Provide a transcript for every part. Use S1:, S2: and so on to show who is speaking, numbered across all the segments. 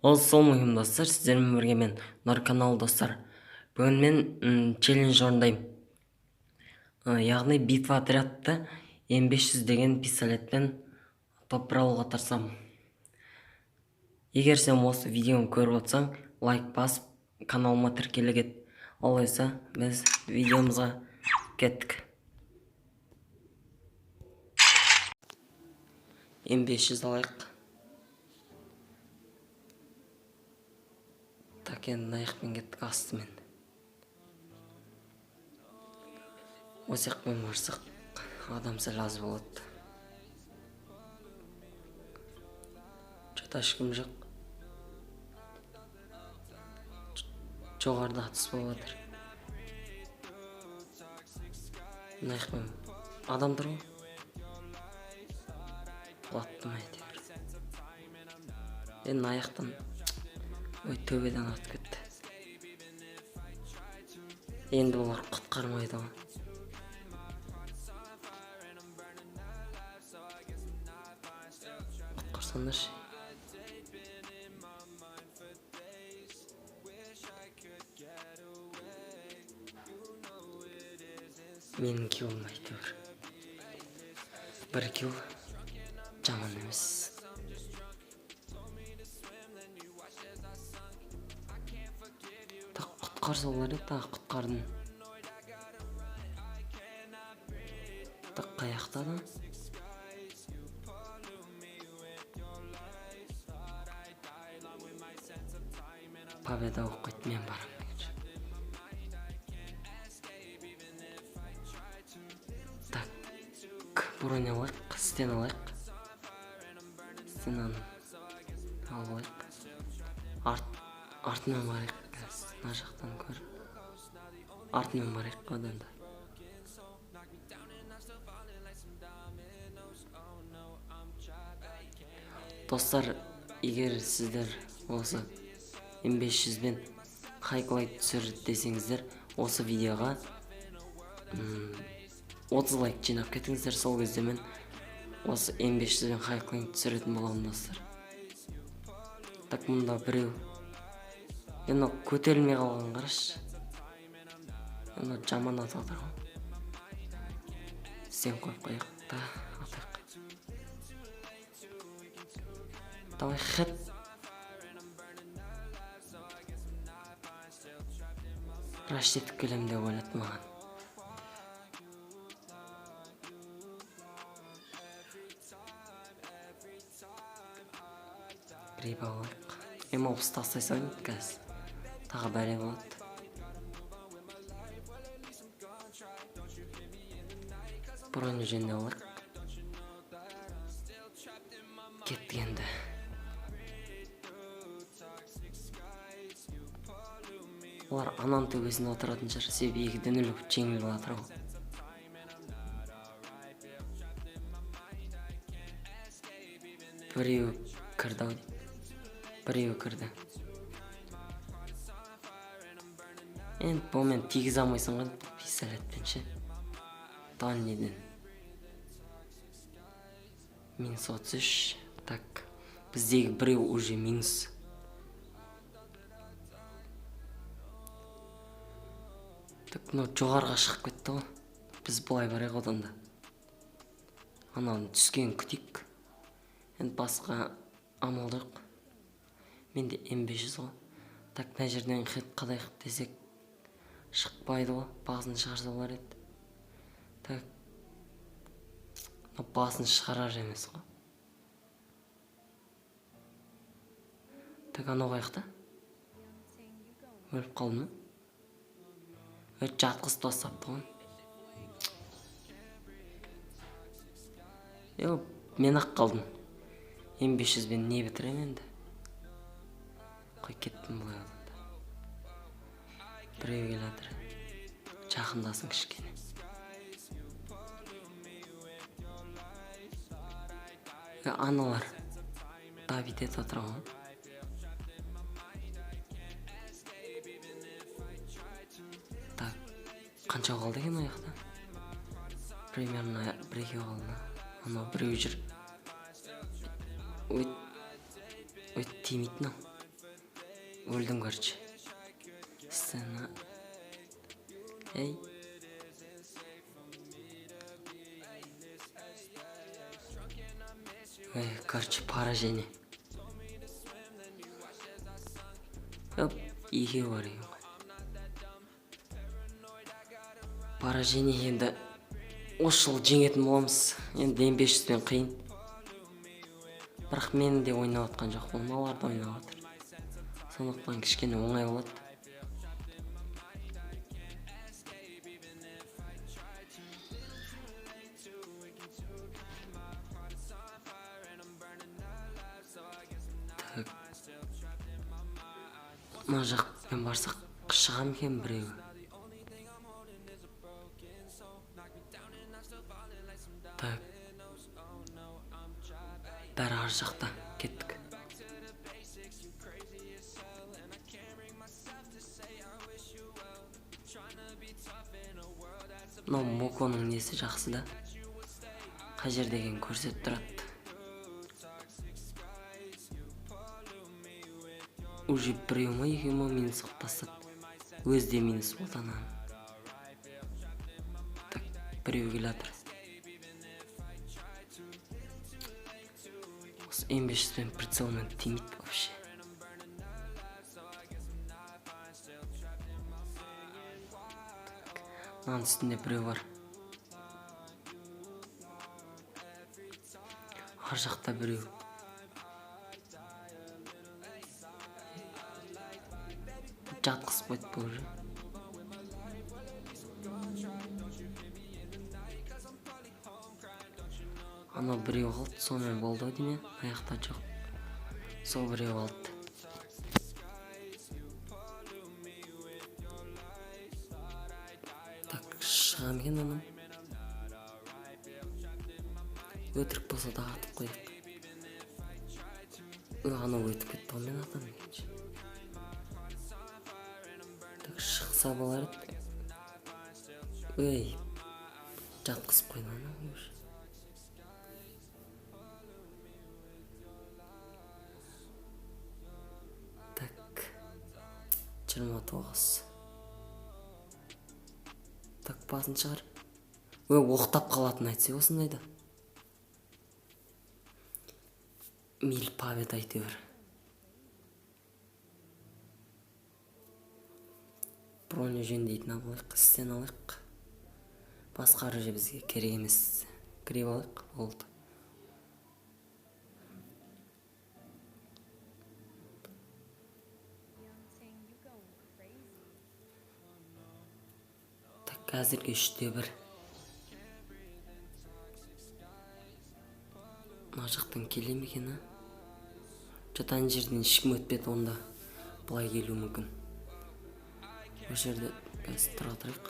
S1: Ассалаумағалейкум достар, сіздермен бірге мен Нар канал достар. Бүгін мен челлендж орындаймын. Яғни битва отрядты М500 деген пистолетпен топыра алуға тырысамын. Егер сен осы видеоны көріп отырсаң, лайк басып, каналыма тіркеле кет. Алайса, біз видеомызға кеттік. М500 алайық. Так, енді аяқпен кеттік астымен. Осы жақпен барсақ, адам сәл аз болады. Что-то ешкім жоқ. Жоғарда атыс болып жатыр. Мына жақпен адамдар ғой. Құлаттым әйтеуір. Мына аяқтан төбеден атып кетті. Енді олар құтқармайды ғой. Құтқарсаңдаршы. Менің килім әйтеуір. Бір кил жаман емес. Так, құтқарса олар еді, құтқардың. Так, қаяқта да? Победа болып қойды, мен барам. Так, бронь алайық, стен алайық. Стенаны алайық. Артымен барайық. Мына жақтан көріп. Артымен барайық одан да. Достар, егер сіздер осы М500-бен хайклайк түсір десеңіздер, осы видеоға 30 лайк жинап кетіңіздер. Сол кезде мен осы М500-бен хайклайк түсіретін боламын достар. Так, мұнда біреу. Енді көтерілмей қалған қараш. Енді жаман атады ғой. Сен қойып қойық. Атайық. Давай, хэт. Раштетіп келем деп ойлады маған. Грейп алайық. М60 тастай салайын қазір. Тағы бәле болады. Бронь жөнде алайық. Кеттік енді. Олар анан төбесінде отыратын шығар, себебі екіден үліп жеңіл жатыр ғой. Біреу кірді ау. Біреу кірді. Енді бұл мен тегіз алмайсың ғой пистолетпен ше. Дан неден. Минус 33. Так, біздегі біреу уже минус. Так, жоғарға шығып кетті ғой. Біз бұлай барайық одан да. Ананы түскен күтейік. Енді басқа амал жоқ. Менде М500 ғой. Так, мына жерден хет қадайық десек шықпайды ғой. Басын шығарса болар еді. Так, басын шығарар емес ғой. Так, анау қаяқта? Өліп қалды ма? Жатқыз тастапты ғой. Мен ақ қалдым. М500-бен не бітірем енді? Қой кеттім бұлай одан да. Біреу кел жатыр. Жақындасын кішкене. Аналар Давид ет отыр ғой. Так, қанша қалды екен аяқта? Примерно бір-екеу қалды. Анау біреу жүр. Ой, тимейді мынау. Өлдім, короче. Сцена. Эй. Короче, поражение. Оп, иге бар екен. Поражение енді осы жыл жеңетін боламыз. Енді М500-пен қиын. Бірақ мен де ойнап атқан жоқ, олар да ойнап атыр. Сондықтан кішкене оңай болады. Мына жақпен барсақ шығам екен біреуі. Так. Бәрі ар жақта. Кеттік. Мынау Моконың несі жақсы да. Қай жерде екенін көрсетіп тұрады. Уже біреу ма екеу ма мені соғып тастады. Өзі де минус болды анан. Так, біреу келе жатыр. Осы М500-пен прицелмен тимейді вообще. Мынаның үстінде біреу бар. Ар жақта біреу. Жатқызып қойды бұл уже. Анау біреу қалды, сонымен болды ау дейме? Аяқта жоқ. Сол біреу қалды. Так, шығам екен анау. Өтірік болса да атып қойдық. Анау өтіп кетті ғой, мен атам екенше. Так, шықса болар еді. Өй, жатқызып қойды анау уже. Так, 29. Так, басын шығар. Оқтап қалатын айтсы осындайда. Мил павет айтывыр. Броня жөндейтін алайық, істен алайық. Басқа оружие бізге керек емес. Кіріп алайық, болды. Так, әзірге 3-1. Мына жақтан келе ме екен, а? Жатан жерден ешкім өтпеді, онда бұлай келу мүмкін. Бұл жерде қазір тұра тұрайық.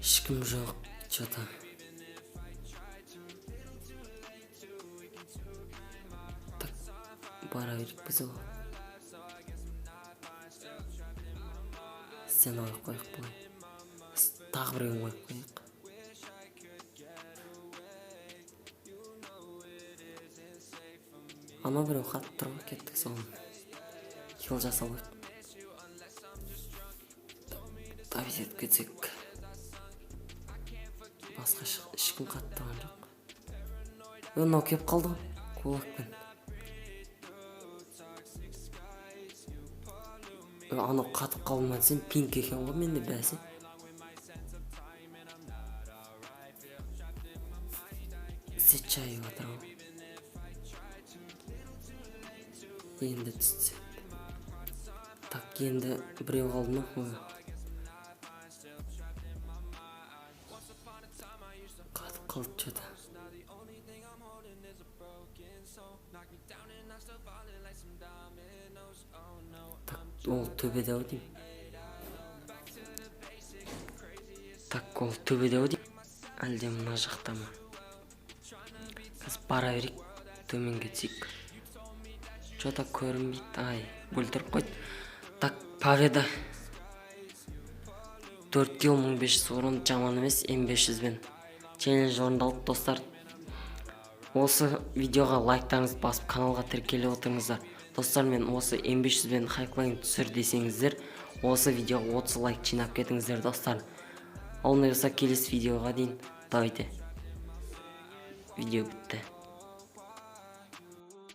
S1: Ешкім жоқ, что-то. Так, бара берейік біз ол. Сен алып қойық бұлай. Тағы біреуін қойып қойық. Ана біреу қатып тұрға кеттік соғын. Хил жасау қойып. Табис етіп кетсек. Басқа ешкім қаттыған жоқ. Мынау кеп қалды ғой, кулакпен. Анау қатып қалмай десем, пинк екен ғой менде бәсе. Сетчайы батыр ғой. Енді түсті. Так, енді біреу қалды ма? Қатып қалды что-то. Так, ол төбеде ау дейм. Так, ол төбеде ау дейм. Әлде мына жақта ма? Қазір бара берейік, төмен кетсек. Что-то көрінбейді. Ай, өлтіріп қойды. Так, победа. 4 кило 1500 орын жаман емес, M500 бен челлендж орындалды достар. Осы видеоға лайктарыңызды басып каналға тіркеліп отырыңыздар. Достар, мен осы M500 бен хайклайн түсір десеңіздер, осы видеоға 30 лайк жинап кетіңіздер достар. Ал болса келесі видеоға дейін. Давайте. Видео бітті.